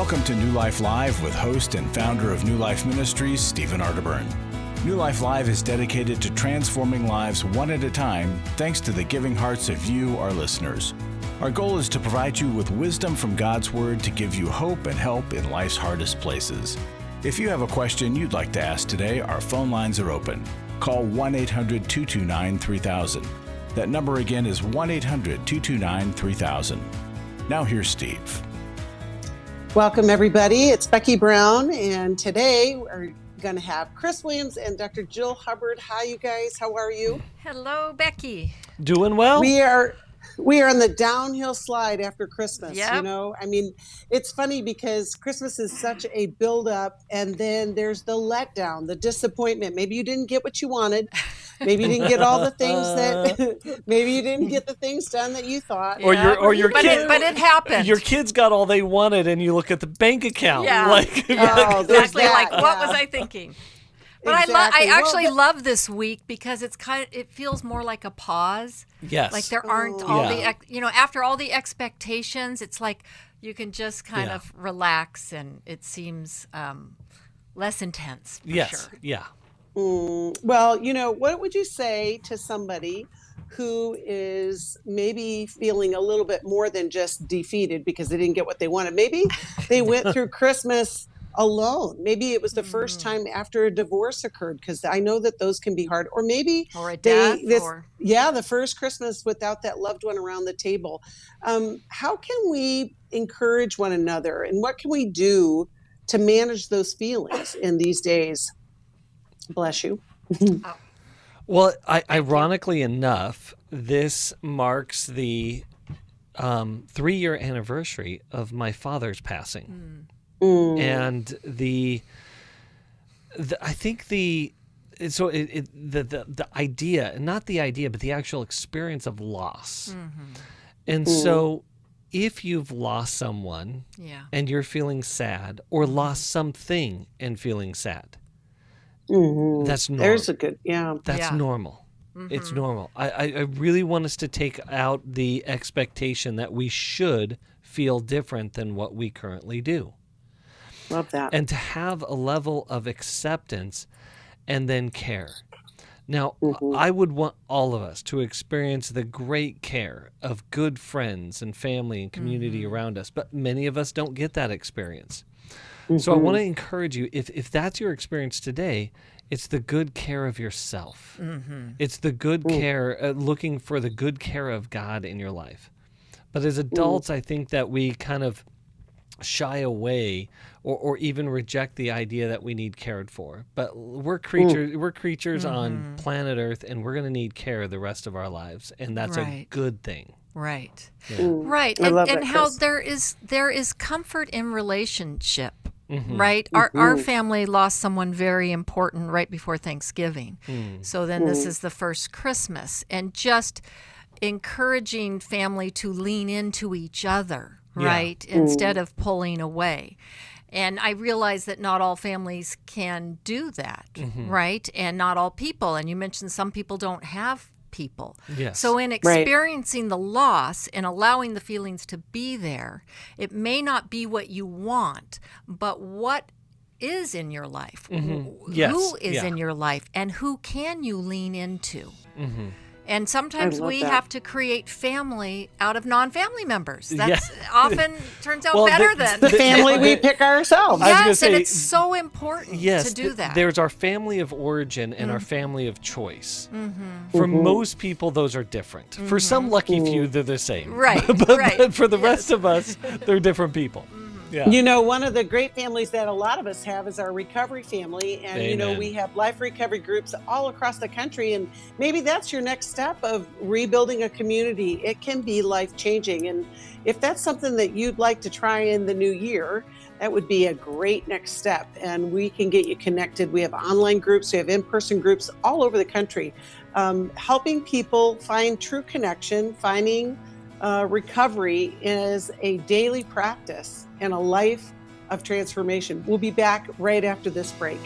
Welcome to New Life Live with host and founder of New Life Ministries, Stephen Arterburn. New Life Live is dedicated to transforming lives one at a time, thanks to the giving hearts of you, our listeners. Our goal is to provide you with wisdom from God's Word to give you hope and help in life's hardest places. If you have a question you'd like to ask today, our phone lines are open. Call 1-800-229-3000. That number again is 1-800-229-3000. Now here's Steve. Welcome, everybody. It's Becky Brown, and today we're going to have Chris Williams and Dr. Jill Hubbard. Hi, you guys. How are you? Hello, Becky. Doing well. We are on the downhill slide after Christmas. Yep. You know, I mean, it's funny because Christmas is such a build-up, and then there's the letdown, the disappointment. Maybe you didn't get what you wanted. Maybe you didn't get all the things that. Maybe you didn't get the things done that you thought. Or your kid, but it happened. Your kids got all they wanted, and you look at the bank account. Yeah. Exactly. What was I thinking? But Exactly. I actually love this week because it feels more like a pause. Yes. Like there aren't all the after all the expectations, it's like you can just kind of relax, and it seems less intense. For sure. Yeah. Well, you know, what would you say to somebody who is maybe feeling a little bit more than just defeated because they didn't get what they wanted? Maybe they went through Christmas alone. Maybe it was the first time after a divorce occurred, because I know that those can be hard. Or maybe a death. The first Christmas without that loved one around the table. How can we encourage one another, and what can we do to manage those feelings in these days? Bless you. Well, ironically enough, this marks the 3-year anniversary of my father's passing. And I think the idea, not the idea, but the actual experience of loss. And so if you've lost someone and you're feeling sad, or lost something and feeling sad, that's normal. There's a good, That's normal. It's normal. I really want us to take out the expectation that we should feel different than what we currently do. Love that. And to have a level of acceptance and then care. Now, I would want all of us to experience the great care of good friends and family and community around us, but many of us don't get that experience. So I want to encourage you, if that's your experience today, it's the good care of yourself. It's the good care, looking for the good care of God in your life. But as adults, I think that we kind of shy away or even reject the idea that we need cared for. But we're creatures on planet Earth, and we're going to need care the rest of our lives, and that's a good thing. Right. Yeah. Right. And how there is comfort in relationship. Right? Our family lost someone very important right before Thanksgiving. So then this is the first Christmas, and just encouraging family to lean into each other, right? Instead of pulling away. And I realize that not all families can do that, right? And not all people. And you mentioned some people don't have people. Yes. So in experiencing the loss and allowing the feelings to be there, it may not be what you want, but what is in your life? Yes. Who is in your life, and who can you lean into? And sometimes we have to create family out of non-family members. That's often turns out better than the family we pick ourselves. Yes, and it's so important to do that. There's our family of origin and our family of choice. For most people, those are different. For some lucky few, they're the same. Right, but for the rest of us, they're different people. Yeah. You know, one of the great families that a lot of us have is our recovery family. And, you know, we have life recovery groups all across the country. And maybe that's your next step of rebuilding a community. It can be life-changing. And if that's something that you'd like to try in the new year, that would be a great next step. And we can get you connected. We have online groups. We have in-person groups all over the country, helping people find true connection, finding recovery is a daily practice and a life of transformation. We'll be back right after this break.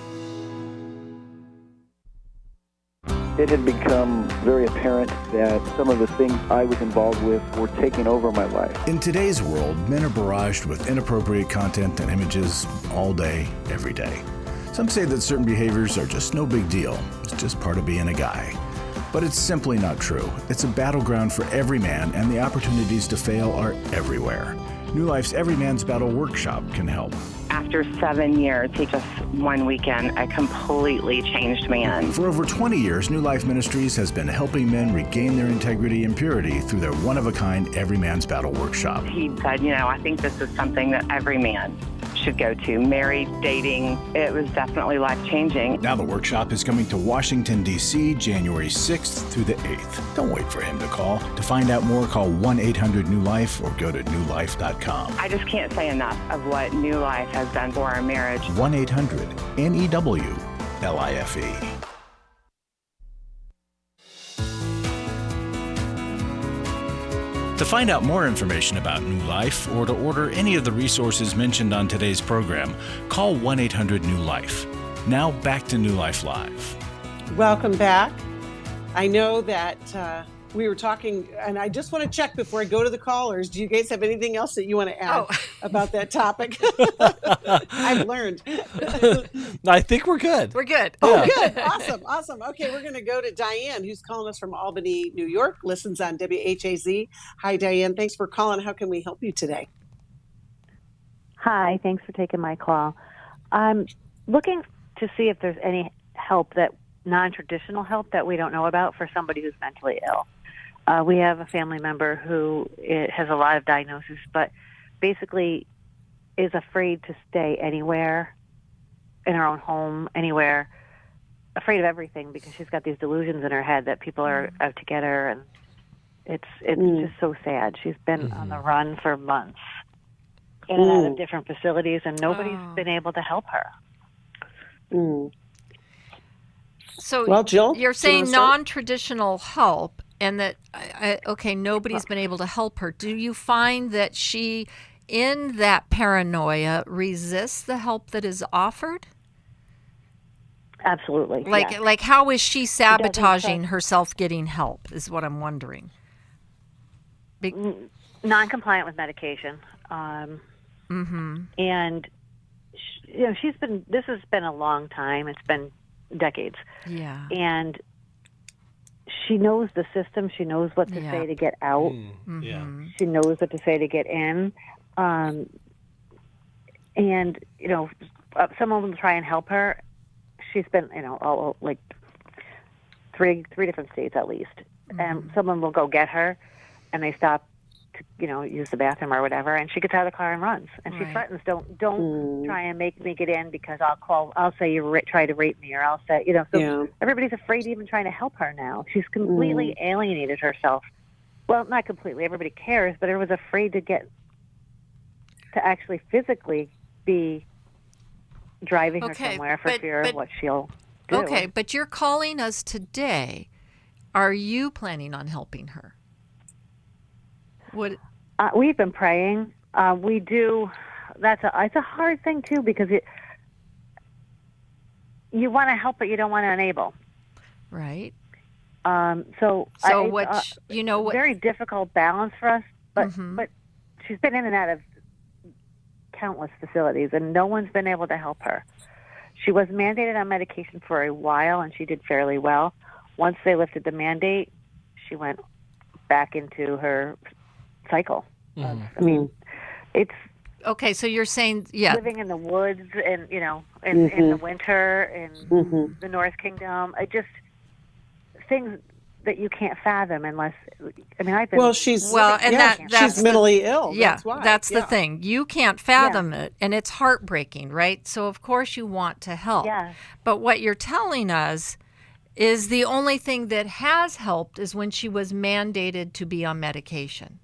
It had become very apparent that some of the things I was involved with were taking over my life. In today's world, men are barraged with inappropriate content and images all day, every day. Some say that certain behaviors are just no big deal. It's just part of being a guy. But it's simply not true. It's a battleground for every man, and the opportunities to fail are everywhere. New Life's Every Man's Battle Workshop can help. After 7 years, just one weekend, a completely changed man. For over 20 years, New Life Ministries has been helping men regain their integrity and purity through their one-of-a-kind Every Man's Battle Workshop. He said, I think this is something that every man should go to. Married, dating, it was definitely life-changing. Now the workshop is coming to Washington, D.C., January 6th through the 8th. Don't wait for him to call. To find out more, call 1-800-NEW-LIFE or go to newlife.com. I just can't say enough of what New Life has done for our marriage. 1-800-NEWLIFE. To find out more information about New Life or to order any of the resources mentioned on today's program, call 1-800-NEW-LIFE. Now back to New Life Live. Welcome back. I know that we were talking, and I just want to check before I go to the callers. Do you guys have anything else that you want to add about that topic? I've learned. I think we're good. We're good. Oh, good. Awesome. Okay, we're going to go to Diane, who's calling us from Albany, New York, listens on WHAZ. Hi, Diane. Thanks for calling. How can we help you today? Hi. Thanks for taking my call. I'm looking to see if there's any help, that non-traditional help that we don't know about for somebody who's mentally ill. We have a family member who has a lot of diagnoses, but basically is afraid to stay anywhere, in her own home, anywhere, afraid of everything because she's got these delusions in her head that people are out to get her, and it's just so sad. She's been on the run for months, in and out of different facilities, and nobody's been able to help her. So, well, Jill, you're saying non-traditional help, and that, nobody's been able to help her. Do you find that she, in that paranoia, resists the help that is offered? Absolutely. Like how is she sabotaging herself getting help, is what I'm wondering. Non-compliant with medication. And, this has been a long time. It's been decades. Yeah. And she knows the system. She knows what to say to get out. She knows what to say to get in. And, someone will try and help her. She's been, all like three different states at least. And someone will go get her, and they stop to, use the bathroom or whatever, and she gets out of the car and runs. And she threatens, don't try and make me get in because I'll say you try to rape me, or I'll say, everybody's afraid even trying to help her now. She's completely alienated herself. Well, not completely. Everybody cares, but everyone's afraid to actually physically be driving her somewhere for fear of what she'll do. Okay, but you're calling us today. Are you planning on helping her? We've been praying. We do. It's a hard thing too, because you want to help, but you don't want to enable. Right. So what very difficult balance for us. But she's been in and out of countless facilities, and no one's been able to help her. She was mandated on medication for a while, and she did fairly well. Once they lifted the mandate, she went back into her cycle. It's okay. So you're saying, living in the woods, and in the winter, in the North Kingdom. Things that you can't fathom unless. I've been. Well, she's mentally ill. Yeah, that's why. That's the thing. You can't fathom it, and it's heartbreaking, right? So of course you want to help. Yeah. But what you're telling us is the only thing that has helped is when she was mandated to be on medication.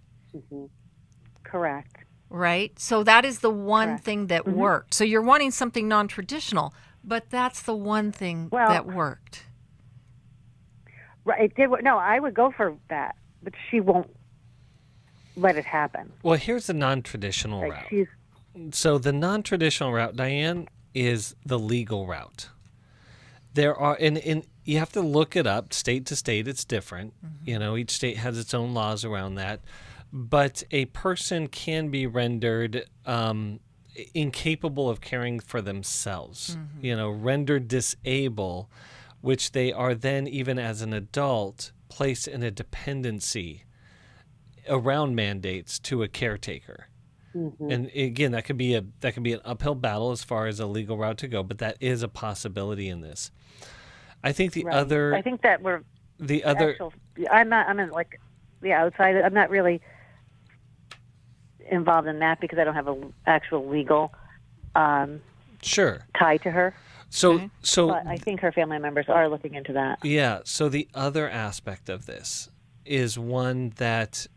Correct. Right? So that is the one thing that worked. So you're wanting something non-traditional, but that's the one thing that worked. Right. It did. No, I would go for that, but she won't let it happen. Well, here's the non-traditional route. So the non-traditional route, Diane, is the legal route. There are, and you have to look it up. State to state, it's different. Each state has its own laws around that. But a person can be rendered incapable of caring for themselves, rendered disabled, which they are then, even as an adult, placed in a dependency around mandates to a caretaker. And again, that could be an uphill battle as far as a legal route to go, but that is a possibility in this. I think I think that I'm in like the outside. I'm not really involved in that because I don't have an actual legal tie to her. So but I think her family members are looking into that. Yeah. So the other aspect of this is one that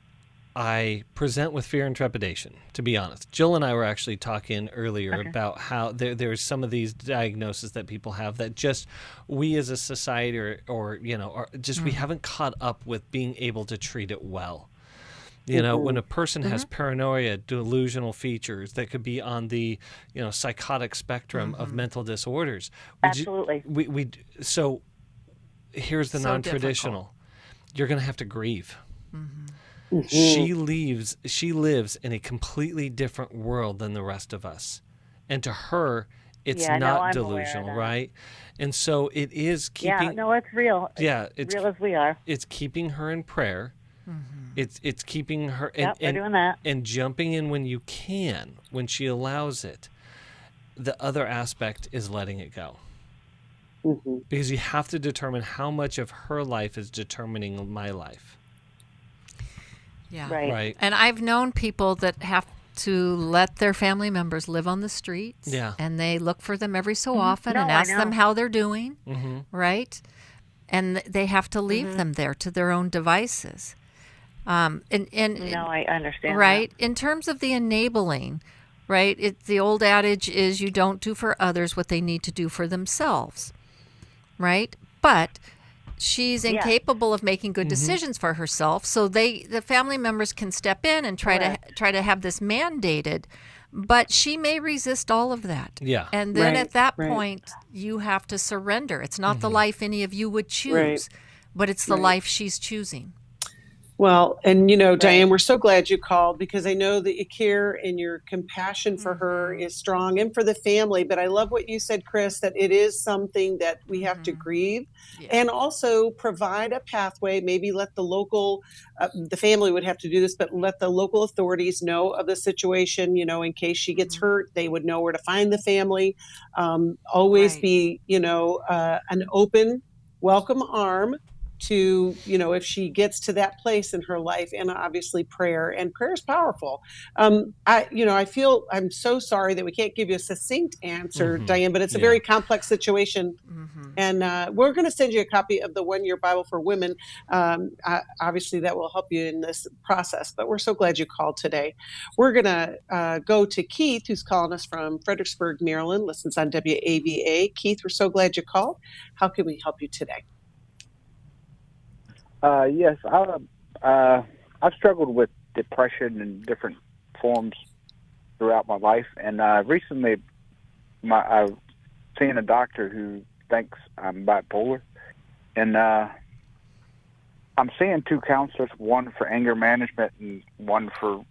I present with fear and trepidation, to be honest. Jill and I were actually talking earlier about how there's some of these diagnoses that people have that just we as a society or we haven't caught up with being able to treat it well. When a person has paranoia, delusional features that could be on the, psychotic spectrum of mental disorders. Absolutely. So here's the non-traditional. Difficult. You're going to have to grieve. She lives in a completely different world than the rest of us. And to her, it's not delusional, right? And so it is keeping... Yeah, no, it's real. It's real as we are. It's keeping her in prayer. It's keeping her... we're doing that. And jumping in when you can, when she allows it. The other aspect is letting it go. Because you have to determine how much of her life is determining my life. Yeah. Right. And I've known people that have to let their family members live on the streets. Yeah. And they look for them every so often and ask them how they're doing. Right. And they have to leave them there to their own devices. I understand. Right. That. In terms of the enabling, right, the old adage is you don't do for others what they need to do for themselves. Right. But she's incapable of making good decisions for herself, so the family members can step in and try to have this mandated, but she may resist all of that. Yeah. And then at that point, you have to surrender. It's not the life any of you would choose, but it's the life she's choosing. Well, and Diane, we're so glad you called because I know that your care and your compassion for her is strong and for the family. But I love what you said, Chris, that it is something that we have to grieve and also provide a pathway. Maybe let the local, the family would have to do this, but let the local authorities know of the situation, in case she gets hurt, they would know where to find the family. Always be, an open, welcome arm to, if she gets to that place in her life, and obviously prayer is powerful. I feel I'm so sorry that we can't give you a succinct answer, Diane, but it's a very complex situation. And we're going to send you a copy of the 1 Year Bible for Women. Obviously that will help you in this process, but we're so glad you called today. We're going to go to Keith, who's calling us from Fredericksburg, Maryland, listens on WAVA. Keith, we're so glad you called. How can we help you today? Yes, I've struggled with depression in different forms throughout my life, and recently I've seen a doctor who thinks I'm bipolar, and I'm seeing two counselors, one for anger management and one for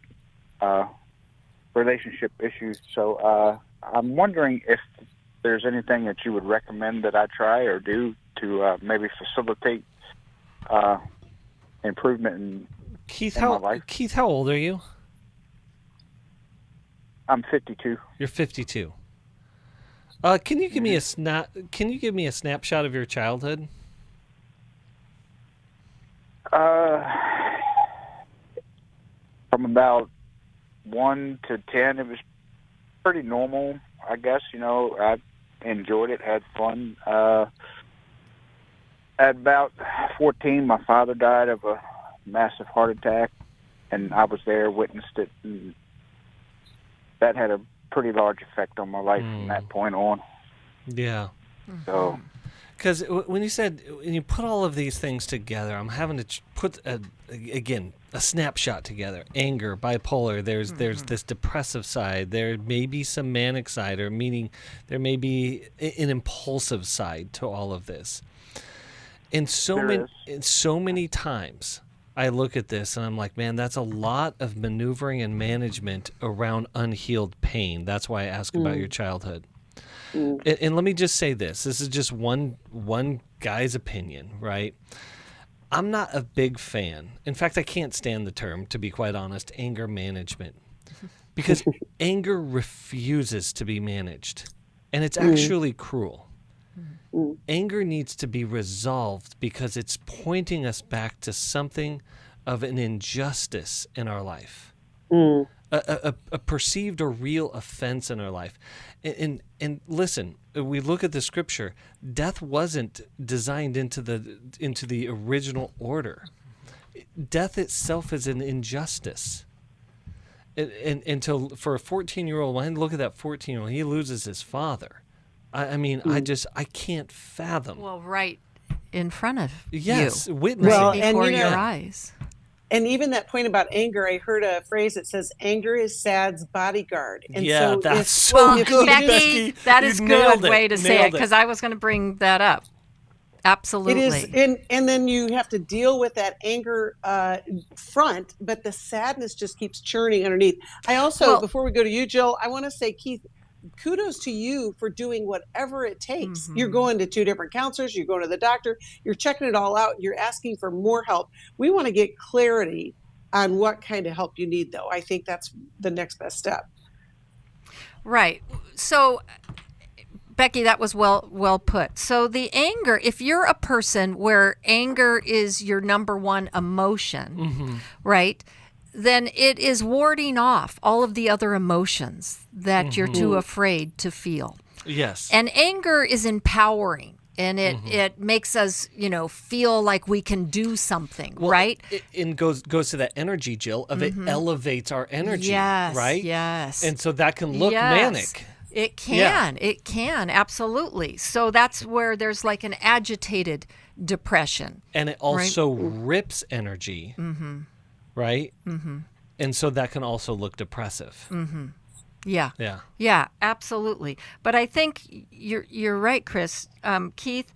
relationship issues. So I'm wondering if there's anything that you would recommend that I try or do to maybe facilitate improvement in my life. Keith, how old are you? I'm 52. You're 52. Can you give me a snapshot of your childhood? From about 1 to 10, it was pretty normal, I guess. I enjoyed it, had fun. At about 14, my father died of a massive heart attack, and I was there, witnessed it, and that had a pretty large effect on my life from that point on. Yeah. So, because when you put all of these things together, I'm having to put a snapshot together. Anger, bipolar. There's this depressive side. There may be some manic side, or meaning there may be an impulsive side to all of this. And so many times I look at this and I'm like, man, that's a lot of maneuvering and management around unhealed pain. That's why I ask about your childhood. And let me just say this. This is just one guy's opinion, right? I'm not a big fan. In fact, I can't stand the term, to be quite honest, anger management. Because anger refuses to be managed. And it's actually cruel. Anger needs to be resolved because it's pointing us back to something of an injustice in our life. A perceived or real offense in our life. And listen, we look at the scripture. Death wasn't designed into the original order. Death itself is an injustice. And for a 14-year-old, when I look at that 14-year-old, he loses his father. I mean, I can't fathom. Well, right in front of yes, you. witnessing right before your eyes. And even that point about anger, I heard a phrase that says, "Anger is sad's bodyguard." And yeah, so that's so good, Becky. That is a good way to say it, because I was going to bring that up. Absolutely. It is, and then you have to deal with that anger front, but the sadness just keeps churning underneath. I also, before we go to you, Jill, I want to say, Keith, kudos to you for doing whatever it takes. You're going to 2 different counselors, you're going to the doctor, you're checking it all out, you're asking for more help. We want to get clarity on what kind of help you need, though. I think that's the next best step. Right. So, Becky, that was well put. So the anger, if you're a person where anger is your number one emotion, right, then it is warding off all of the other emotions that you're too afraid to feel. Yes. And anger is empowering, and it makes us, feel like we can do something, right? It goes to that energy, Jill, of it elevates our energy, yes, right? Yes. And so that can look manic. It can. Yeah. It can, absolutely. So that's where there's like an agitated depression. And it also rips energy. Right? And so that can also look depressive. Yeah, absolutely. But I think you're right, Chris. Keith,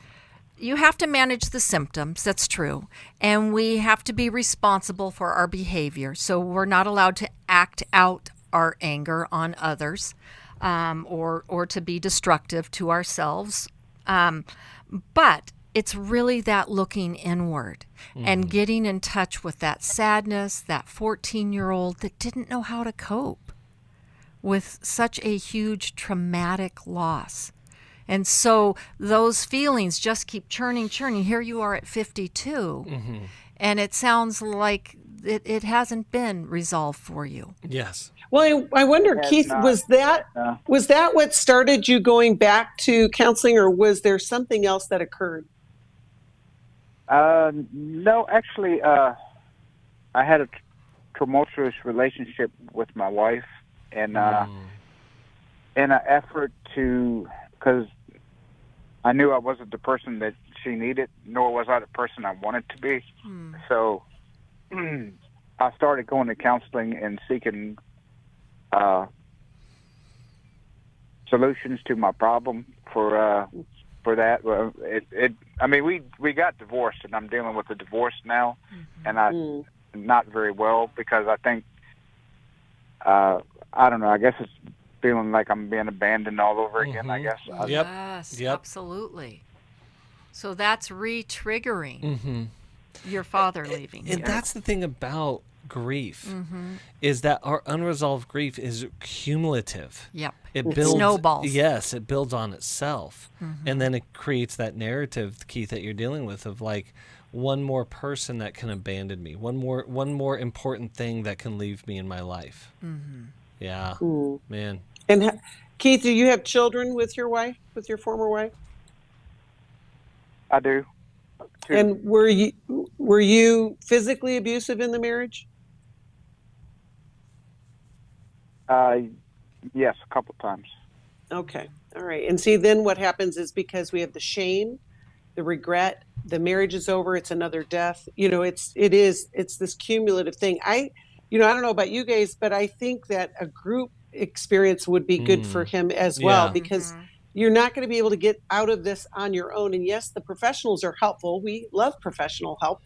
you have to manage the symptoms, that's true. And we have to be responsible for our behavior. So we're not allowed to act out our anger on others or to be destructive to ourselves. But it's really that looking inward and getting in touch with that sadness, that 14-year-old that didn't know how to cope with such a huge traumatic loss. And so those feelings just keep churning. Here you are at 52, and it sounds like it hasn't been resolved for you. Yes. Well, I wonder, Keith, was that what started you going back to counseling, or was there something else that occurred? No, actually, I had a tumultuous relationship with my wife, and in an effort to, because I knew I wasn't the person that she needed, nor was I the person I wanted to be. So I started going to counseling and seeking solutions to my problem for that. Well, we got divorced, and I'm dealing with a divorce now, and I'm not very well because I think I don't know. I guess it's feeling like I'm being abandoned all over again. I guess. Yes, absolutely. So that's re-triggering your father leaving. And that's the thing about grief, is that our unresolved grief is cumulative. Yep. It builds, snowballs. Yes, it builds on itself. And then it creates that narrative, Keith, that you're dealing with of like one more person that can abandon me, one more important thing that can leave me in my life. Yeah, man. And Keith, do you have children with your wife, with your former wife? I do. Too. And were you physically abusive in the marriage? Yes, a couple times. Okay. All right. And see, then what happens is because we have the shame, the regret, the marriage is over, it's another death. It's this cumulative thing. I don't know about you guys, but I think that a group experience would be good for him as well, because you're not going to be able to get out of this on your own. And yes, the professionals are helpful. We love professional help.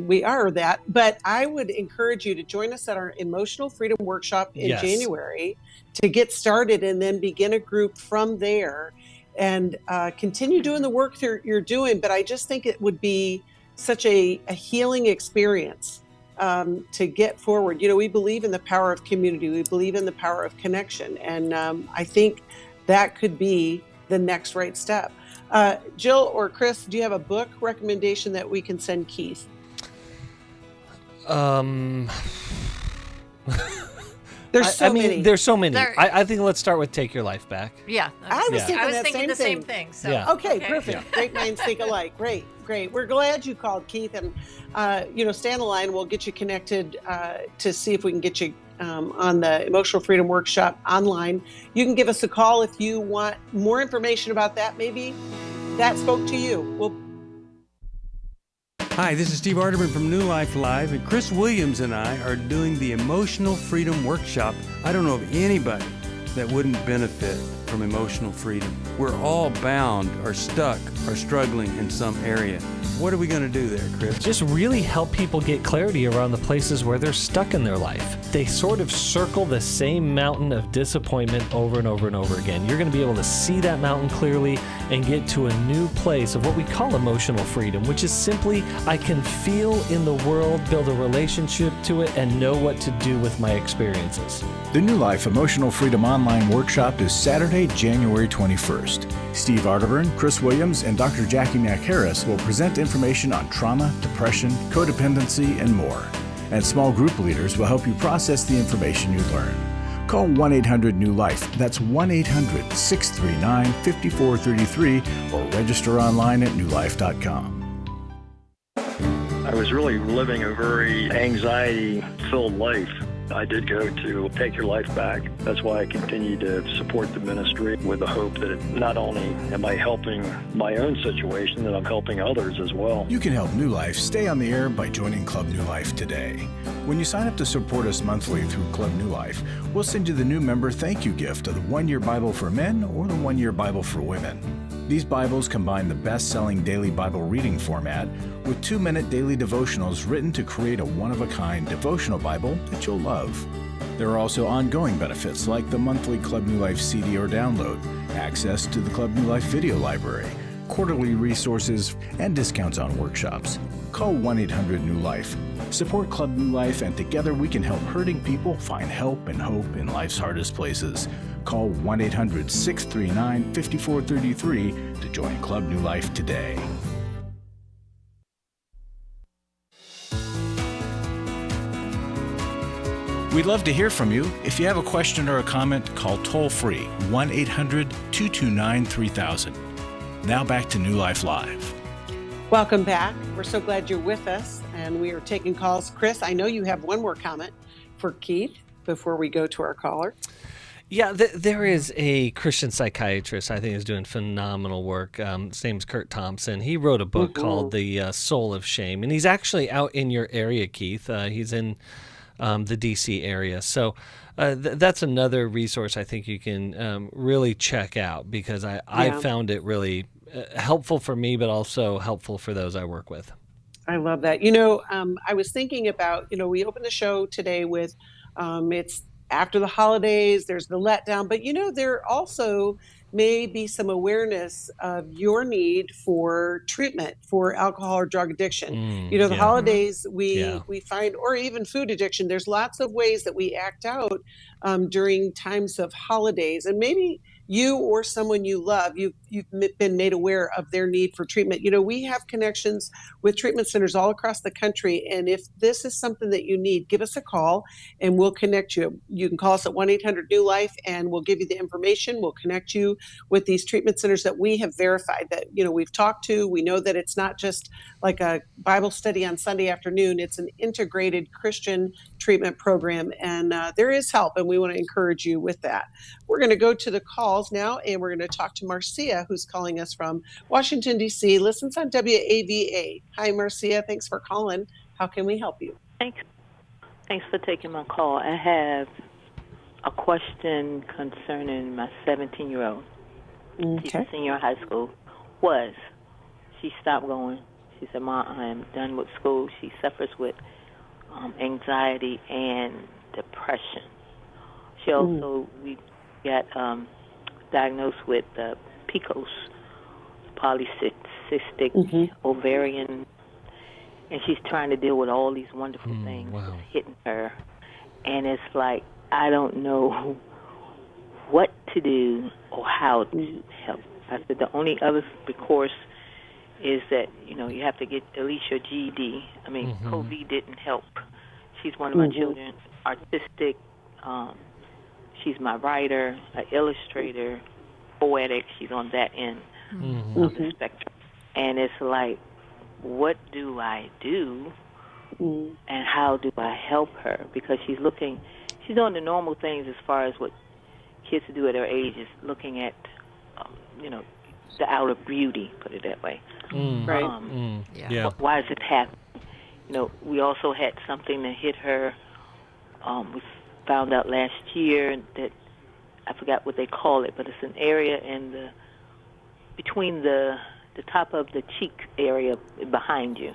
We are that. But I would encourage you to join us at our Emotional Freedom Workshop in January to get started, and then begin a group from there and continue doing the work you're doing. But I just think it would be such a healing experience to get forward. We believe in the power of community. We believe in the power of connection. And I think that could be the next right step. Jill or Chris, do you have a book recommendation that we can send Keith? There's so many. There's so many. I think let's start with Take Your Life Back. Yeah. I was thinking the same thing. So. Yeah. Okay, perfect. Yeah. Great minds think alike. Great. We're glad you called, Keith. And, stay on the line. We'll get you connected to see if we can get you on the Emotional Freedom Workshop online. You can give us a call if you want more information about that. Maybe that spoke to you. Hi, this is Steve Arterburn from New Life Live, and Chris Williams and I are doing the Emotional Freedom Workshop. I don't know of anybody that wouldn't benefit from emotional freedom. We're all bound, or stuck, or struggling in some area. What are we going to do there, Chris? Just really help people get clarity around the places where they're stuck in their life. They sort of circle the same mountain of disappointment over and over and over again. You're going to be able to see that mountain clearly and get to a new place of what we call emotional freedom, which is simply, I can feel in the world, build a relationship to it, and know what to do with my experiences. The New Life Emotional Freedom Online Workshop is Saturday, January 21st. Steve Arterburn, Chris Williams, and Dr. Jackie Mack-Harris will present information on trauma, depression, codependency, and more. And small group leaders will help you process the information you learn. Call 1-800-NEW-LIFE. That's 1-800-639-5433, or register online at newlife.com. I was really living a very anxiety-filled life. I did go to Take Your Life Back. That's why I continue to support the ministry with the hope that not only am I helping my own situation, that I'm helping others as well. You can help New Life stay on the air by joining Club New Life today. When you sign up to support us monthly through Club New Life, we'll send you the new member thank you gift of the 1-Year Bible for Men or the 1-Year Bible for Women. These Bibles combine the best-selling daily Bible reading format with 2-minute daily devotionals written to create a one-of-a-kind devotional Bible that you'll love. There are also ongoing benefits like the monthly Club New Life CD or download, access to the Club New Life video library, quarterly resources, and discounts on workshops. Call 1-800-NEW-LIFE. Support Club New Life, and together we can help hurting people find help and hope in life's hardest places. Call 1-800-639-5433 to join Club New Life today. We'd love to hear from you. If you have a question or a comment, call toll-free 1-800-229-3000. Now back to New Life Live. Welcome back. We're so glad you're with us, and we are taking calls. Chris, I know you have one more comment for Keith before we go to our caller. Yeah, there is a Christian psychiatrist I think is doing phenomenal work. His name's Kurt Thompson. He wrote a book called The Soul of Shame, and he's actually out in your area, Keith. He's in the D.C. area. So that's another resource I think you can really check out, because I found it really helpful for me, but also helpful for those I work with. I love that. I was thinking about, we opened the show today with it's after the holidays, there's the letdown, but there also may be some awareness of your need for treatment for alcohol or drug addiction. The holidays we find, or even food addiction, there's lots of ways that we act out during times of holidays, and maybe you or someone you love, you've been made aware of their need for treatment. We have connections with treatment centers all across the country, and if this is something that you need, give us a call and we'll connect you. You can call us at 1-800-NEW-LIFE and we'll give you the information. We'll connect you with these treatment centers that we have verified, that we've talked to. We know that it's not just like a Bible study on Sunday afternoon. It's an integrated Christian treatment program, and there is help, and we want to encourage you with that. We're going to go to the calls now, and we're going to talk to Marcia, who's calling us from Washington, D.C., listens on WAVA. Hi, Marcia. Thanks for calling. How can we help you? Thanks for taking my call. I have a question concerning my 17-year-old. She's a senior in high school. She stopped going. She said, "Ma, I am done with school." She suffers with anxiety and depression. She also, we got diagnosed with PCOS, polycystic ovarian, and she's trying to deal with all these wonderful things hitting her. And it's like, I don't know what to do or how to help. I said the only other recourse is that, you have to get at least your GED. I mean, COVID didn't help. She's one of my children, artistic. She's my writer, an illustrator, poetic. She's on that end of the spectrum. And it's like, what do I do and how do I help her? Because she's doing the normal things as far as what kids do at her age, is looking at, the outer beauty, put it that way. Right. Why is it happening? We also had something that hit her. We found out last year that, I forgot what they call it, but it's an area between the top of the cheek area behind you.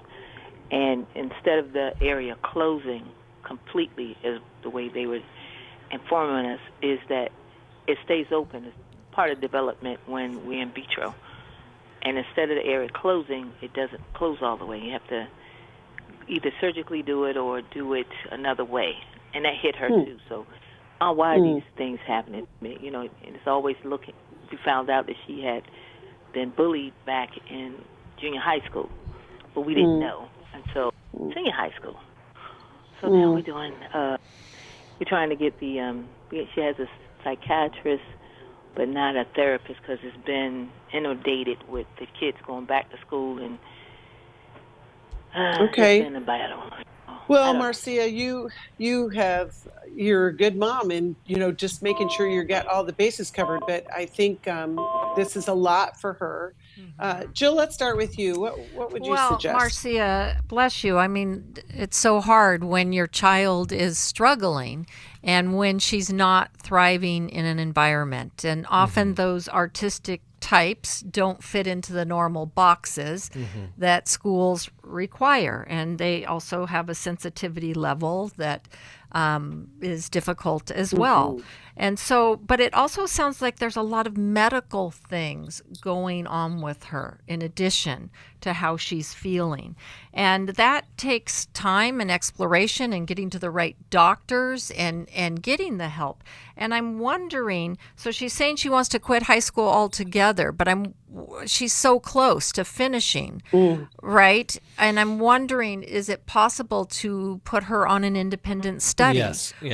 And instead of the area closing completely, is the way they were informing us, is that it stays open. It's part of development when we're in vitro. And instead of the area closing, it doesn't close all the way. You have to either surgically do it or do it another way. And that hit her too. So why are these things happening to me? And it's always looking. We found out that she had been bullied back in junior high school, but we didn't know until senior high school. So now we're doing, we're trying to get she has a psychiatrist, but not a therapist, because it's been inundated with the kids going back to school, and it's been a battle. Well, Marcia, you're a good mom, and just making sure you got all the bases covered. But I think this is a lot for her. Jill, let's start with you. What would you suggest? Well, Marcia, bless you. I mean, it's so hard when your child is struggling and when she's not thriving in an environment. And often those artistic types don't fit into the normal boxes that schools require. And they also have a sensitivity level that is difficult as well. And so, but it also sounds like there's a lot of medical things going on with her in addition to how she's feeling. And that takes time and exploration and getting to the right doctors and getting the help. And I'm wondering, so she's saying she wants to quit high school altogether, but she's so close to finishing, right? And I'm wondering, is it possible to put her on an independent study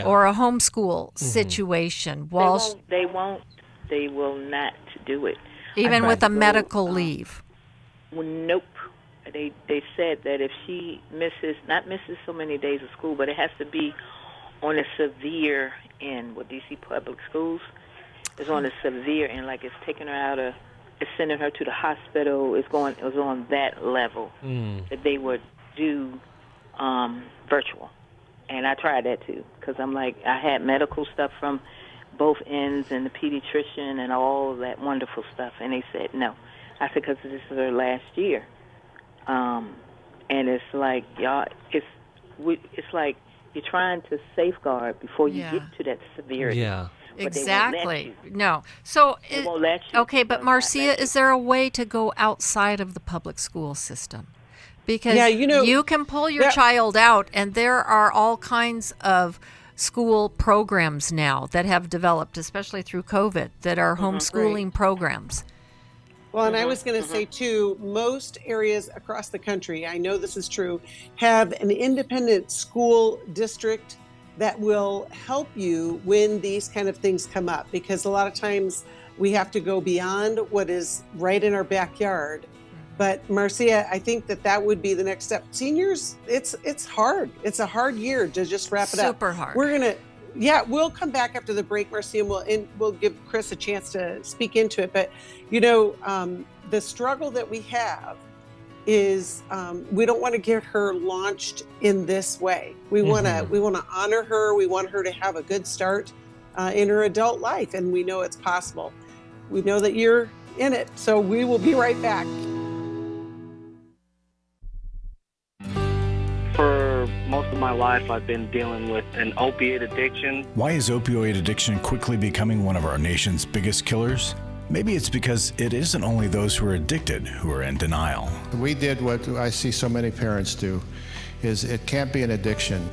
or a homeschool situation? They will not do it. Even with a medical leave? Well, nope. They said that if she misses so many days of school, but it has to be on a severe end. With DC public schools, it's on a severe end, like it's taking her out of, it's sending her to the hospital. It was on that level that they would do virtual. And I tried that too, because I'm like, I had medical stuff from both ends and the pediatrician and all that wonderful stuff, and they said no. I said, because this is her last year. And it's like, y'all, it's like you're trying to safeguard before you get to that severity. Yeah. Exactly. No. So, okay, but Marcia, is there a way to go outside of the public school system? Because you can pull your child out, and there are all kinds of school programs now that have developed, especially through COVID, that are homeschooling programs. Well, and I was going to say, too, most areas across the country, I know this is true, have an independent school district that will help you when these kind of things come up, because a lot of times we have to go beyond what is right in our backyard. But Marcia, I think that would be the next step. Seniors, it's hard. It's a hard year to just wrap it up. Super hard. We'll come back after the break, Marcia, and we'll give Chris a chance to speak into it. But the struggle that we have is we don't want to get her launched in this way. We want to honor her. We want her to have a good start in her adult life, and we know it's possible. We know that you're in it. So we will be right back. For most of my life, I've been dealing with an opiate addiction. Why is opioid addiction quickly becoming one of our nation's biggest killers? Maybe it's because it isn't only those who are addicted who are in denial. We did what I see so many parents do, is it can't be an addiction.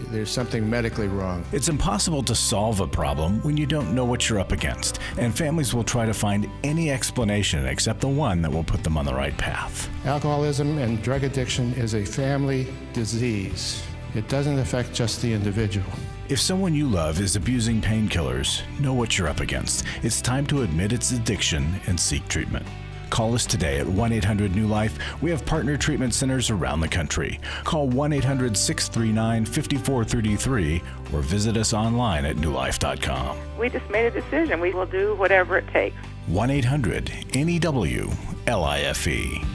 There's something medically wrong. It's impossible to solve a problem when you don't know what you're up against, and families will try to find any explanation except the one that will put them on the right path. Alcoholism and drug addiction is a family disease. It doesn't affect just the individual. If someone you love is abusing painkillers, know what you're up against. It's time to admit its addiction and seek treatment. Call us today at 1-800-NEW-LIFE. We have partner treatment centers around the country. Call 1-800-639-5433 or visit us online at newlife.com. We just made a decision. We will do whatever it takes. 1-800-NEW-LIFE.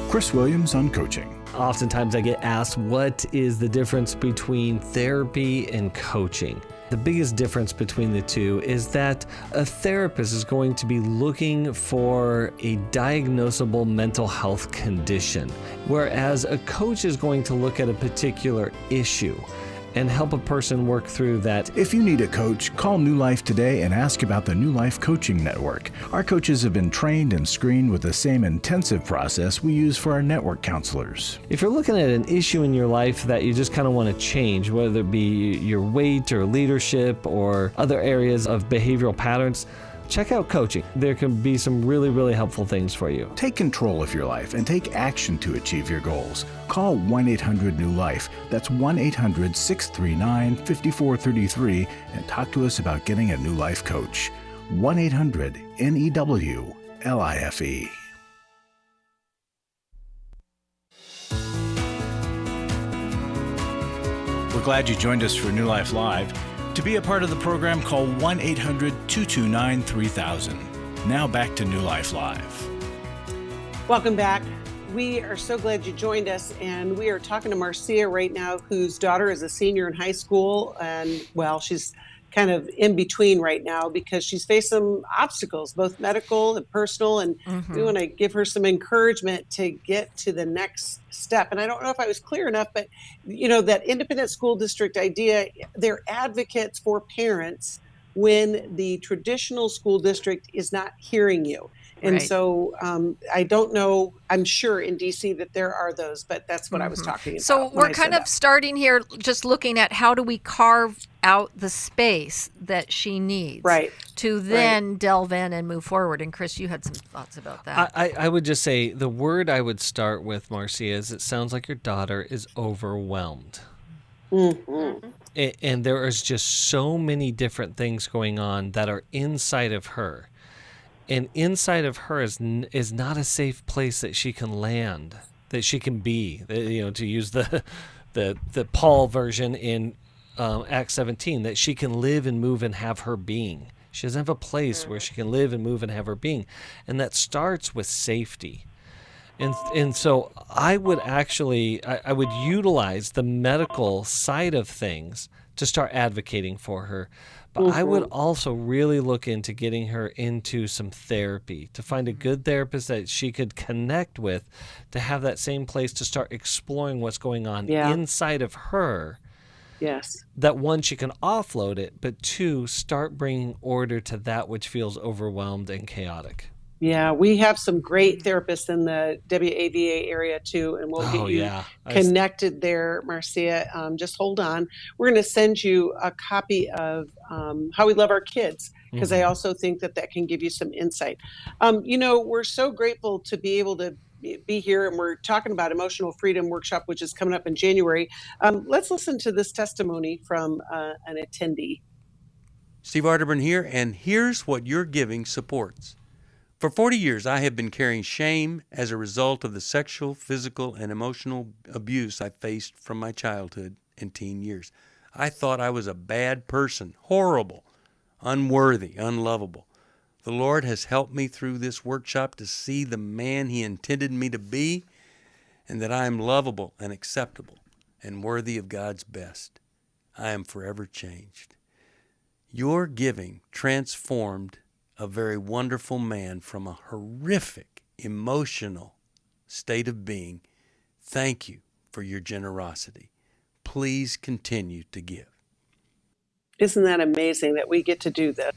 Chris Williams on coaching. Oftentimes I get asked, what is the difference between therapy and coaching? The biggest difference between the two is that a therapist is going to be looking for a diagnosable mental health condition, whereas a coach is going to look at a particular issue and help a person work through that. If you need a coach, call New Life today and ask about the New Life Coaching Network. Our coaches have been trained and screened with the same intensive process we use for our network counselors. If you're looking at an issue in your life that you just kind of want to change, whether it be your weight or leadership or other areas of behavioral patterns, check out coaching. There can be some really, really helpful things for you. Take control of your life and take action to achieve your goals. Call 1-800-NEW-LIFE. That's 1-800-639-5433 and talk to us about getting a New Life coach. 1-800-NEW-LIFE. We're glad you joined us for New Life Live. To be a part of the program, call 1-800-229-3000. Now back to New Life Live. Welcome back. We are so glad you joined us, and we are talking to Marcia right now, whose daughter is a senior in high school, and well, she's kind of in between right now because she's faced some obstacles, both medical and personal, and we want to give her some encouragement to get to the next step. And I don't know if I was clear enough, but you know, that independent school district idea, they're advocates for parents when the traditional school district is not hearing you. And Right. so I don't know, I'm sure in DC that there are those, but that's what I was talking about. So when we're I kind said of starting here just looking at how do we carve out the space that she needs to then delve in and move forward. And Chris, you had some thoughts about that. I would just say the word I would start with, Marcia, is it sounds like your daughter is overwhelmed. And there is just so many different things going on that are inside of her. And inside of her is not a safe place that she can land, that she can be. You know, to use the Paul version in Acts 17, that she can live and move and have her being. She doesn't have a place where she can live and move and have her being, and that starts with safety. And so I would actually I would utilize the medical side of things to start advocating for her. But I would also really look into getting her into some therapy, to find a good therapist that she could connect with, to have that same place to start exploring what's going on inside of her. Yes. That one, she can offload it, but two, start bringing order to that which feels overwhelmed and chaotic. Yeah, we have some great therapists in the WAVA area too, and we'll get you connected there, Marcia. Just hold on. We're going to send you a copy of How We Love Our Kids, because I also think that can give you some insight. You know, we're so grateful to be able to be here, and we're talking about Emotional Freedom Workshop, which is coming up in January. Let's listen to this testimony from an attendee. Steve Arterburn here, and here's what your giving supports. For 40 years, I have been carrying shame as a result of the sexual, physical, and emotional abuse I faced from my childhood and teen years. I thought I was a bad person, horrible, unworthy, unlovable. The Lord has helped me through this workshop to see the man He intended me to be, and that I am lovable and acceptable and worthy of God's best. I am forever changed. Your giving transformed a very wonderful man from a horrific emotional state of being. Thank you for your generosity. Please continue to give. Isn't that amazing that we get to do this?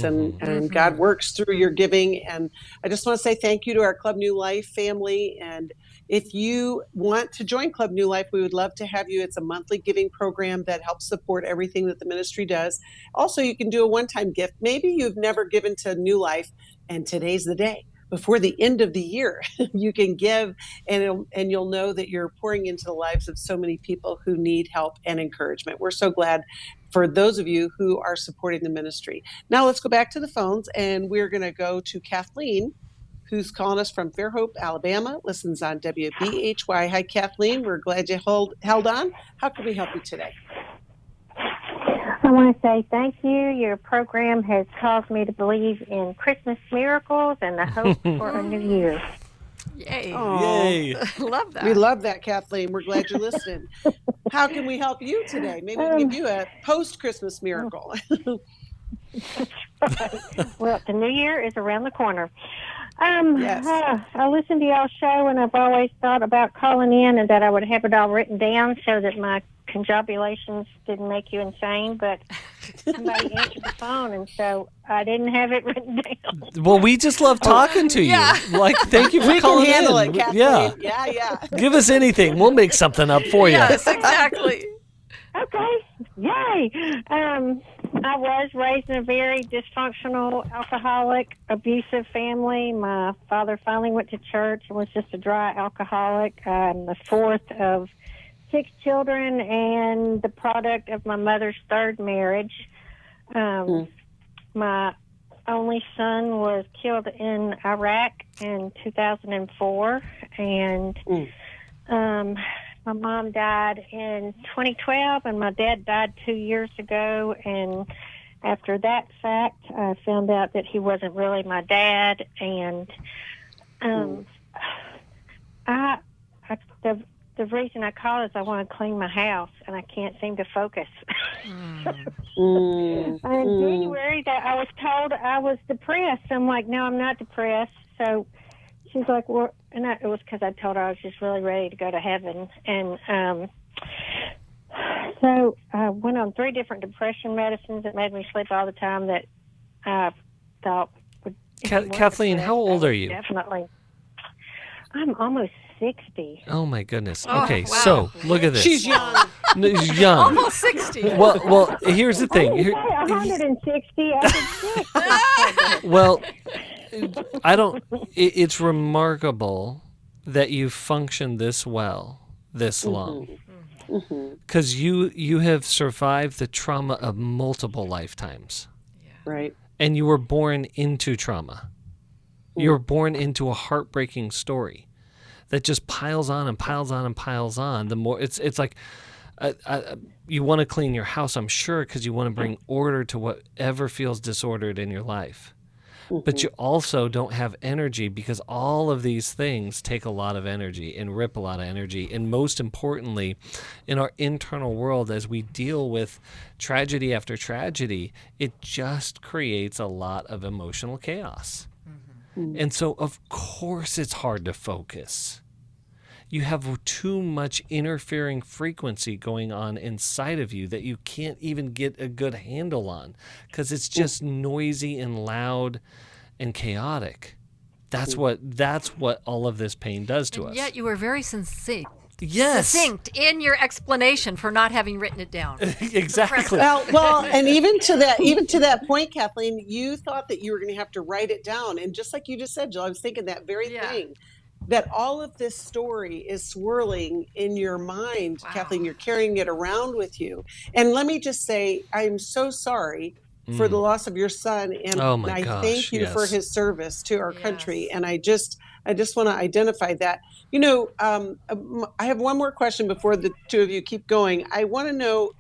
And God works through your giving. And I just want to say thank you to our Club New Life family. And if you want to join Club New Life, we would love to have you. It's a monthly giving program that helps support everything that the ministry does. Also, you can do a one-time gift. Maybe you've never given to New Life, and today's the day. Before the end of the year, you can give, and you'll know that you're pouring into the lives of so many people who need help and encouragement. We're so glad for those of you who are supporting the ministry. Now let's go back to the phones, and we're going to go to Kathleen, who's calling us from Fairhope, Alabama, listens on WBHY. Hi, Kathleen. We're glad you held on. How can we help you today? I want to say thank you. Your program has caused me to believe in Christmas miracles and the hope for a new year. Yay. Yay. Love that. We love that, Kathleen. We're glad you're listening. How can we help you today? Maybe we can give you a post-Christmas miracle. Well, the new year is around the corner. Yes. I listen to y'all's show, and I've always thought about calling in and that I would have it all written down so that my conjobulations didn't make you insane, but somebody answered the phone, and so I didn't have it written down. Well, we just love talking to you. Like, thank you for calling in. We can handle it, Kathleen. Yeah. Give us anything. We'll make something up for you. Yes, exactly. Okay. Yay. I was raised in a very dysfunctional, alcoholic, abusive family. My father finally went to church and was just a dry alcoholic. I'm the fourth of 6 children and the product of my mother's third marriage. My only son was killed in Iraq in 2004, and my mom died in 2012, and my dad died 2 years ago. And after that fact, I found out that he wasn't really my dad. And the reason I called is I want to clean my house, and I can't seem to focus. In January, that I was told I was depressed. I'm like, no, I'm not depressed. So she's like, well, and it was because I told her I was just really ready to go to heaven. And so I went on 3 different depression medicines that made me sleep all the time that I thought would... Kathleen, how old are you? Definitely. I'm almost 60. Oh, my goodness. Oh, okay, wow. So look at this. She's young. No, she's young. Almost 60. Well, here's the thing. 160. I said Well, it's remarkable that you've functioned this well, this long. Because you have survived the trauma of multiple lifetimes. Right. And you were born into trauma. You were born into a heartbreaking story that just piles on and piles on and piles on. The more it's like you want to clean your house, I'm sure, because you want to bring order to whatever feels disordered in your life. But you also don't have energy because all of these things take a lot of energy and rip a lot of energy. And most importantly, in our internal world, as we deal with tragedy after tragedy, it just creates a lot of emotional chaos. And so, of course, it's hard to focus. You have too much interfering frequency going on inside of you that you can't even get a good handle on because it's just noisy and loud and chaotic. That's what all of this pain does to us. Yet you were very succinct in your explanation for not having written it down. Exactly. Well, and even to that point, Kathleen, you thought that you were going to have to write it down, and just like you just said, Jill, I was thinking that very thing. That all of this story is swirling in your mind, Kathleen. You're carrying it around with you. And let me just say, I'm so sorry for the loss of your son, and I thank you for his service to our country. And I just want to identify that. You know, I have one more question before the two of you keep going. I want to know,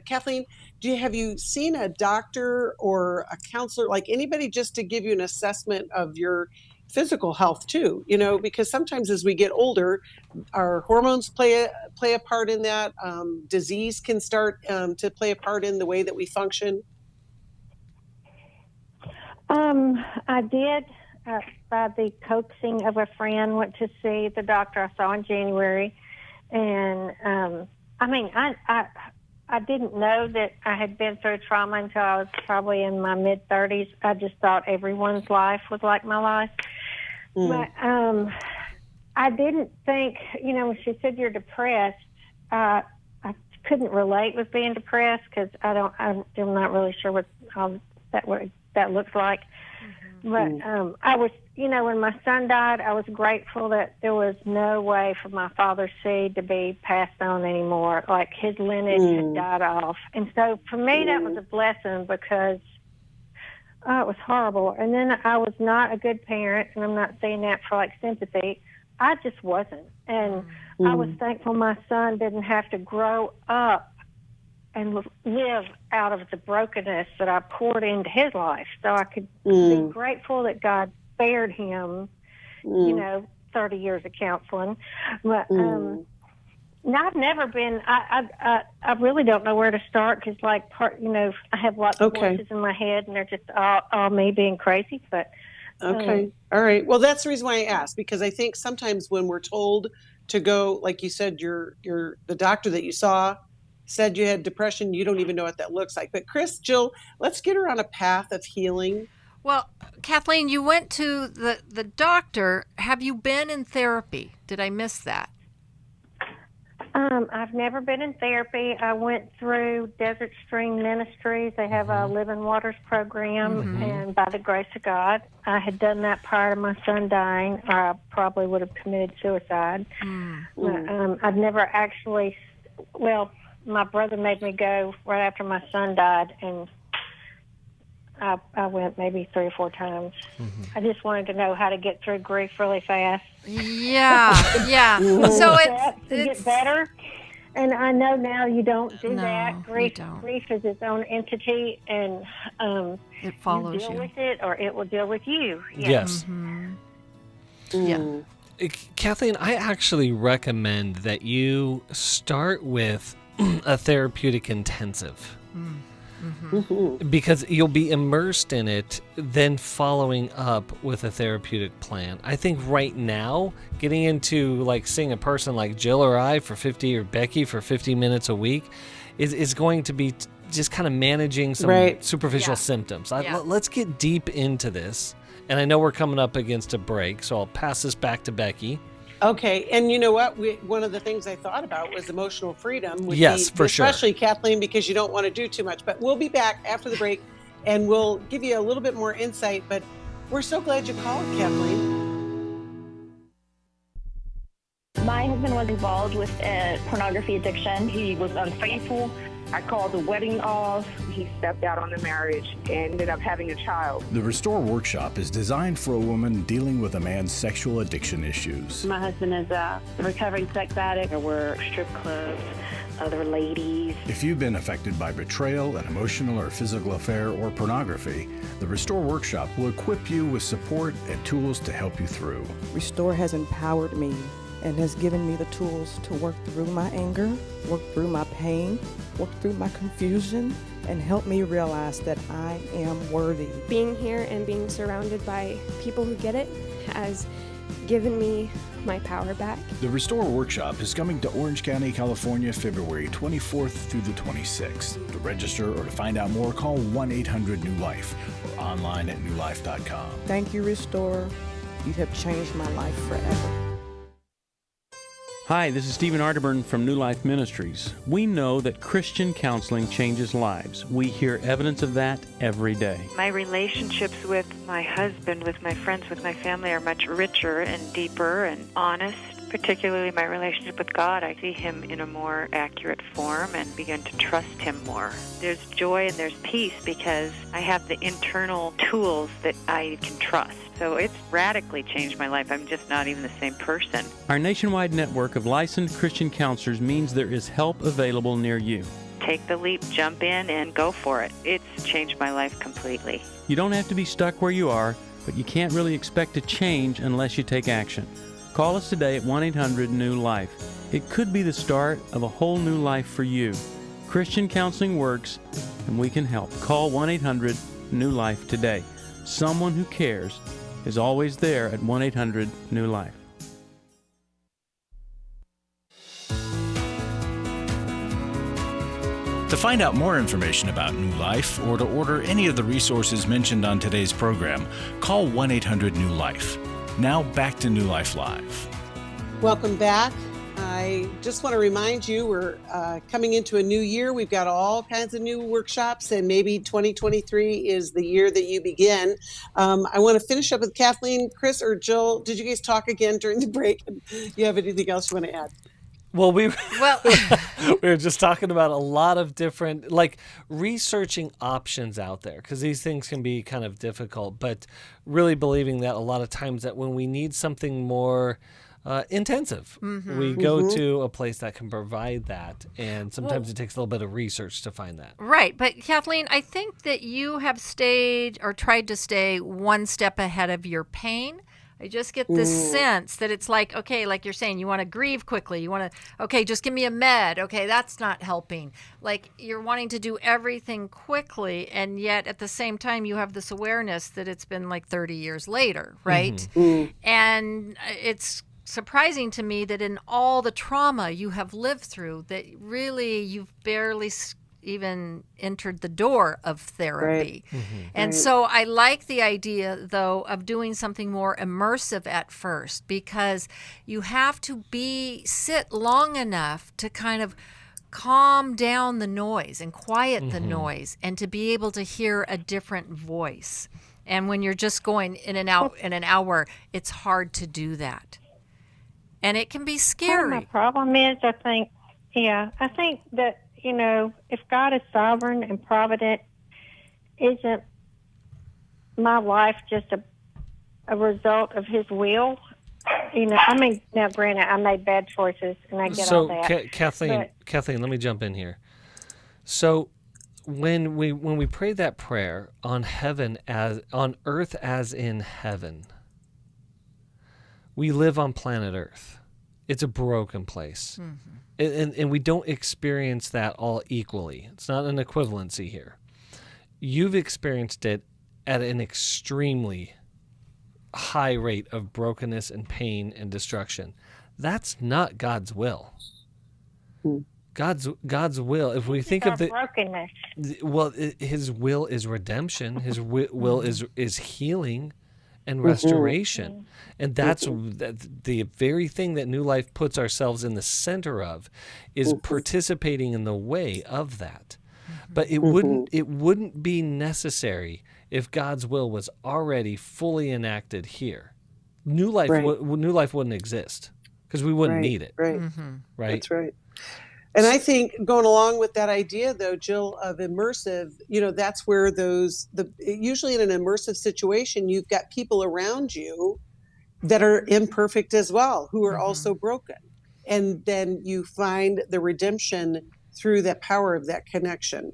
Kathleen, have you seen a doctor or a counselor, like anybody, just to give you an assessment of your physical health too? You know, because sometimes as we get older, our hormones play a part in that. Disease can start to play a part in the way that we function. I did, by the coaxing of a friend, went to see the doctor I saw in January. And, I didn't know that I had been through trauma until I was probably in my mid-30s. I just thought everyone's life was like my life. But I didn't think, when she said you're depressed, I couldn't relate with being depressed because I'm not really sure how that looks like. But I was, when my son died, I was grateful that there was no way for my father's seed to be passed on anymore. Like his lineage had died off. And so for me, that was a blessing because it was horrible. And then I was not a good parent, and I'm not saying that for sympathy. I just wasn't. And I was thankful my son didn't have to grow up and live out of the brokenness that I poured into his life. So I could be grateful that God spared him, 30 years of counseling. But I've never been, I really don't know where to start because, I have lots of voices in my head and they're just all me being crazy. But okay. All right. Well, that's the reason why I asked, because I think sometimes when we're told to go, like you said, the doctor that you saw said you had depression, you don't even know what that looks like. But Jill, let's get her on a path of healing. Well, Kathleen, you went to the doctor. Have you been in therapy? Did I miss that? I've never been in therapy. I went through Desert Stream Ministries. They have a Living Waters program, and by the grace of God, I had done that prior to my son dying, or I probably would have committed suicide. I've never actually, my brother made me go right after my son died, and I went maybe 3 or 4 times. I just wanted to know how to get through grief really fast. Yeah. So it's get better. And I know now you don't do that. Grief is its own entity, and it follows you. Deal with it, or it will deal with you. Yes. Yeah. Kathleen, I actually recommend that you start with a therapeutic intensive. Because you'll be immersed in it, then following up with a therapeutic plan. I think right now, getting into seeing a person like Jill or I for 50 or Becky for 50 minutes a week is going to be just kind of managing some superficial symptoms. Let's get deep into this. And I know we're coming up against a break, so I'll pass this back to Becky. Okay, and you know what? One of the things I thought about was emotional freedom. Yes, for sure. Especially, Kathleen, because you don't want to do too much. But we'll be back after the break, and we'll give you a little bit more insight. But we're so glad you called, Kathleen. My husband was involved with a pornography addiction. He was unfaithful. I called the wedding off. He stepped out on the marriage and ended up having a child. The Restore Workshop is designed for a woman dealing with a man's sexual addiction issues. My husband is a recovering sex addict. There were strip clubs, other ladies. If you've been affected by betrayal, an emotional or physical affair, or pornography, the Restore Workshop will equip you with support and tools to help you through. Restore has empowered me and has given me the tools to work through my anger, work through my pain, work through my confusion, and help me realize that I am worthy. Being here and being surrounded by people who get it has given me my power back. The Restore Workshop is coming to Orange County, California, February 24th through the 26th. To register or to find out more, call 1-800-NEW-LIFE or online at newlife.com. Thank you, Restore. You have changed my life forever. Hi, this is Stephen Arterburn from New Life Ministries. We know that Christian counseling changes lives. We hear evidence of that every day. My relationships with my husband, with my friends, with my family are much richer and deeper and honest. Particularly my relationship with God, I see Him in a more accurate form and begin to trust Him more. There's joy and there's peace because I have the internal tools that I can trust. So it's radically changed my life. I'm just not even the same person. Our nationwide network of licensed Christian counselors means there is help available near you. Take the leap, jump in, and go for it. It's changed my life completely. You don't have to be stuck where you are, but you can't really expect to change unless you take action. Call us today at 1-800-NEW-LIFE. It could be the start of a whole new life for you. Christian counseling works, and we can help. Call 1-800-NEW-LIFE today. someone who cares is always there at 1-800-NEW-LIFE. To find out more information about New Life or to order any of the resources mentioned on today's program, call 1-800-NEW-LIFE. Now back to New Life Live. Welcome back. I just want to remind you we're coming into a new year. We've got all kinds of new workshops, and maybe 2023 is the year that you begin. I want to finish up with Kathleen, Chris, or Jill. Did you guys talk again during the break? You have anything else you want to add? Well, we were just talking about a lot of different, like researching options out there, because these things can be kind of difficult, but really believing that a lot of times that when we need something more intensive, we go to a place that can provide that, and sometimes it takes a little bit of research to find that. Right, but Kathleen, I think that you have stayed or tried to stay one step ahead of your pain. I just get this sense that it's like, okay, like you're saying, you want to grieve quickly. You want to, okay, just give me a med. Okay, that's not helping. Like you're wanting to do everything quickly, and yet at the same time, you have this awareness that it's been like 30 years later, right? And it's surprising to me that in all the trauma you have lived through, that really you've barely even entered the door of therapy. And so I like the idea, though, of doing something more immersive at first, because you have to sit long enough to kind of calm down the noise and quiet the noise, and to be able to hear a different voice. And when you're just going in and out in an hour, it's hard to do that. And it can be scary. My problem is, I think that, you know, if God is sovereign and provident, isn't my life just a result of his will? You know, I mean, now granted, I made bad choices, and I get all that. So, Kathleen, let me jump in here. So, when we pray that prayer on earth as in heaven, we live on planet Earth. It's a broken place. And we don't experience that all equally. It's not an equivalency here. You've experienced it at an extremely high rate of brokenness and pain and destruction. That's not God's will. God's will, if we think of the brokenness, well, his will is redemption. His will is healing and restoration. And that's the very thing that New Life puts ourselves in the center of, is participating in the way of that. But it wouldn't be necessary if God's will was already fully enacted here. New Life wouldn't exist, because we wouldn't need it. Right. Right. That's right. And I think going along with that idea, though, Jill, of immersive, you know, that's where usually in an immersive situation, you've got people around you that are imperfect as well, who are also broken. And then you find the redemption through the power of that connection.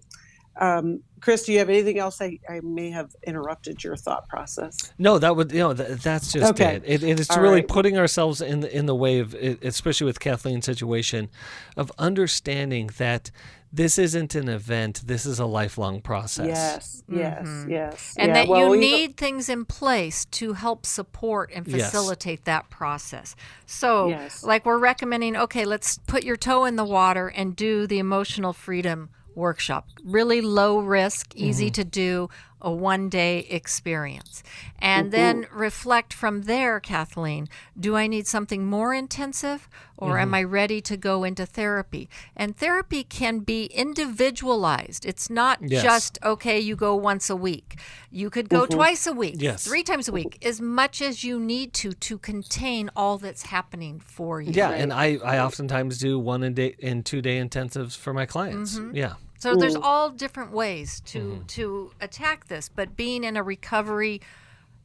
Chris, do you have anything else? I may have interrupted your thought process. No, that's just it. It's really putting ourselves in the way of, especially with Kathleen's situation, of understanding that this isn't an event. This is a lifelong process. Yes. And that you need things in place to help support and facilitate that process. So, like we're recommending, okay, let's put your toe in the water and do the emotional freedom workshop. Really low risk, easy to do, a one-day experience. And then reflect from there, Kathleen, do I need something more intensive, or am I ready to go into therapy? And therapy can be individualized. It's not just, okay, you go once a week. You could go twice a week, 3 times a week, as much as you need to contain all that's happening for you. Yeah, and I oftentimes do 1 and 2 day intensives for my clients. So there's all different ways to attack this, but being in a recovery,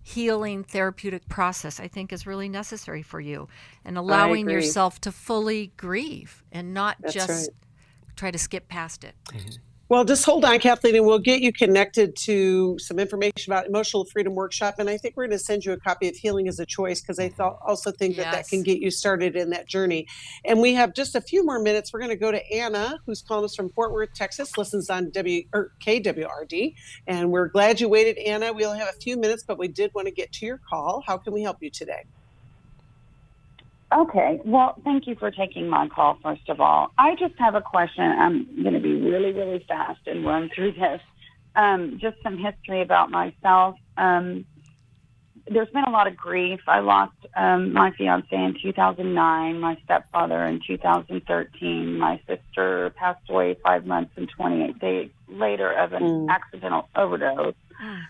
healing, therapeutic process, I think, is really necessary for you, and allowing yourself to fully grieve and not try to skip past it. Well, just hold on, Kathleen, and we'll get you connected to some information about Emotional Freedom Workshop. And I think we're going to send you a copy of Healing is a Choice, because I also think that can get you started in that journey. And we have just a few more minutes. We're going to go to Anna, who's calling us from Fort Worth, Texas, listens on KWRD. And we're glad you waited, Anna. We only have a few minutes, but we did want to get to your call. How can we help you today? Okay. Well, thank you for taking my call, first of all. I just have a question. I'm going to be really, really fast and run through this. Just some history about myself. There's been a lot of grief. I lost my fiance in 2009, my stepfather in 2013. My sister passed away 5 months and 28 days later of an accidental overdose.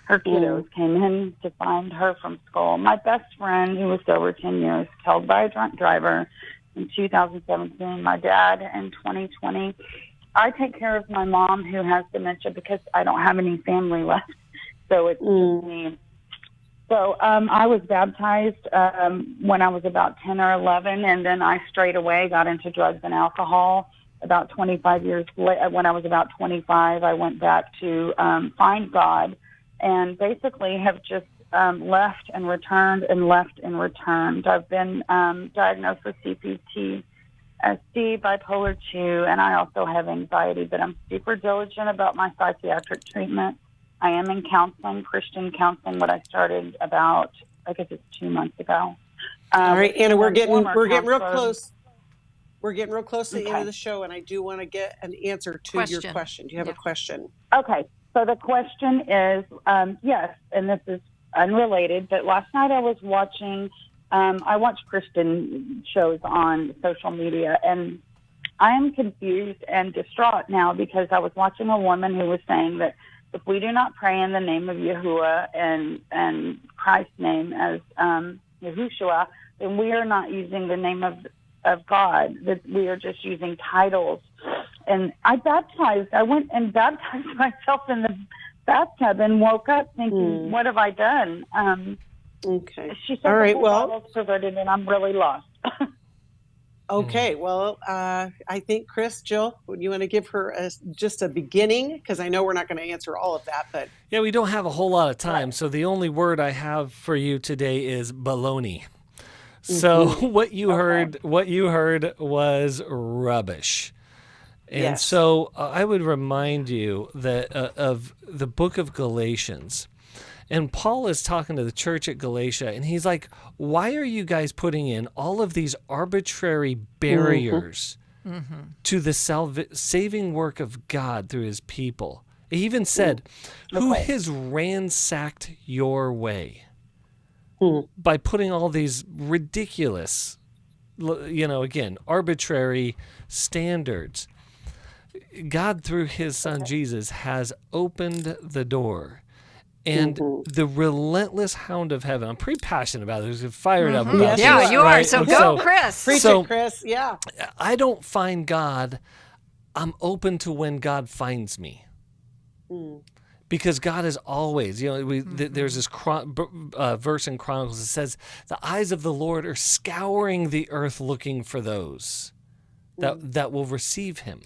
Her kiddos came in to find her from school. My best friend, who was sober 10 years, killed by a drunk driver in 2017. My dad in 2020. I take care of my mom, who has dementia, because I don't have any family left. So it's just me. So I was baptized when I was about 10 or 11, and then I straight away got into drugs and alcohol. About 25 years later, when I was about 25, I went back to find God, and basically have just left and returned and left and returned. I've been diagnosed with CPTSD, bipolar 2, and I also have anxiety, but I'm super diligent about my psychiatric treatment. I am in counseling, Christian counseling, what I started about, I guess it's 2 months ago. All right, Anna, we're getting real close. We're getting real close to the end of the show, and I do want to get an answer to your question. Do you have a question? Okay, so the question is, yes, and this is unrelated, but last night I was watching, I watch Christian shows on social media, and I am confused and distraught now, because I was watching a woman who was saying that if we do not pray in the name of Yahuwah and Christ's name as Yahushua, then we are not using the name of God, that we are just using titles. And I went and baptized myself in the bathtub and woke up thinking, what have I done? Okay. She said, all right, the whole Bible's perverted, and I'm really lost. Okay, well, I think, Chris, Jill, would you want to give her just a beginning? Because I know we're not going to answer all of that, but... Yeah, we don't have a whole lot of time, so the only word I have for you today is baloney. So what you heard was rubbish. And so I would remind you that of the book of Galatians. And Paul is talking to the church at Galatia, and he's like, why are you guys putting in all of these arbitrary barriers to the saving work of God through his people? He even said, who has ransacked your way by putting all these ridiculous, again, arbitrary standards? God, through his son Jesus, has opened the door. And the relentless hound of heaven, I'm pretty passionate about it. I'm fired up about this. Yeah, you are. Right? So go, Chris. Preach it, Chris. Yeah. I don't find God. I'm open to when God finds me. Because God is always, there's this verse in Chronicles that says, the eyes of the Lord are scouring the earth looking for those that will receive him.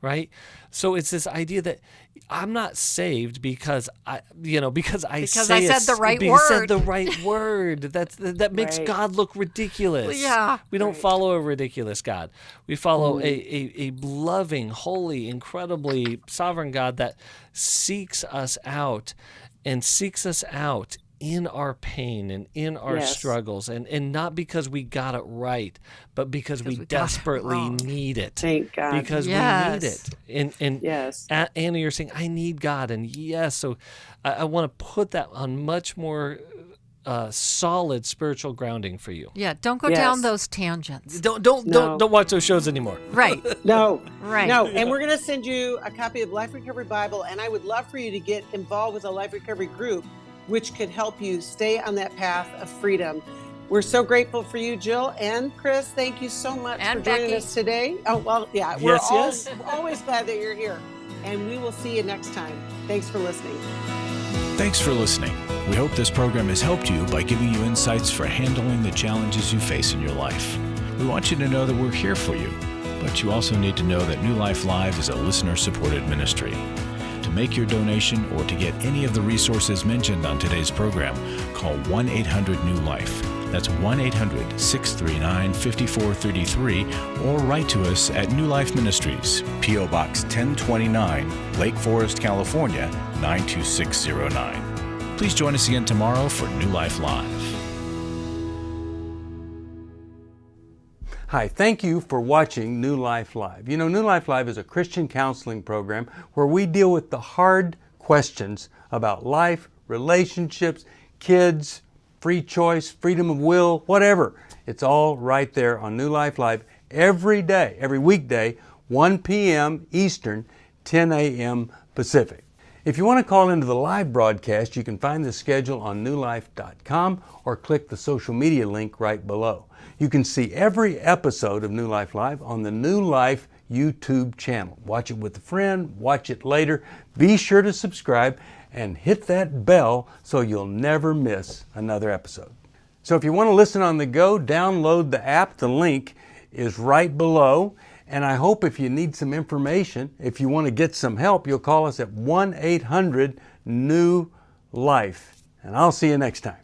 Right? So it's this idea that I'm not saved because I said the right word. That makes God look ridiculous. Yeah. We don't follow a ridiculous God. We follow a loving, holy, incredibly sovereign God that seeks us out in our pain and in our struggles, and not because we got it right, but because we desperately need it. Thank God. Because we need it. And Anna, you're saying, I need God. And so I want to put that on much more solid spiritual grounding for you. Yeah, don't go down those tangents. Don't watch those shows anymore. Right. No. Right. No. And we're going to send you a copy of Life Recovery Bible, and I would love for you to get involved with a Life Recovery group, which could help you stay on that path of freedom. We're so grateful for you, Jill and Chris. Thank you so much for joining us today. Oh, well, yeah, we're always glad that you're here. And we will see you next time. Thanks for listening. Thanks for listening. We hope this program has helped you by giving you insights for handling the challenges you face in your life. We want you to know that we're here for you. But you also need to know that New Life Live is a listener-supported ministry. To make your donation or to get any of the resources mentioned on today's program, call 1-800-NEW-LIFE. That's 1-800-639-5433, or write to us at New Life Ministries, P.O. Box 1029, Lake Forest, California, 92609. Please join us again tomorrow for New Life Live. Hi, thank you for watching New Life Live. You know, New Life Live is a Christian counseling program where we deal with the hard questions about life, relationships, kids, free choice, freedom of will, whatever. It's all right there on New Life Live every day, every weekday, 1 p.m. Eastern, 10 a.m. Pacific. If you want to call into the live broadcast, you can find the schedule on newlife.com or click the social media link right below. You can see every episode of New Life Live on the New Life YouTube channel. Watch it with a friend, watch it later. Be sure to subscribe and hit that bell so you'll never miss another episode. So if you want to listen on the go, download the app. The link is right below. And I hope if you need some information, if you want to get some help, you'll call us at 1-800-NEW-LIFE. And I'll see you next time.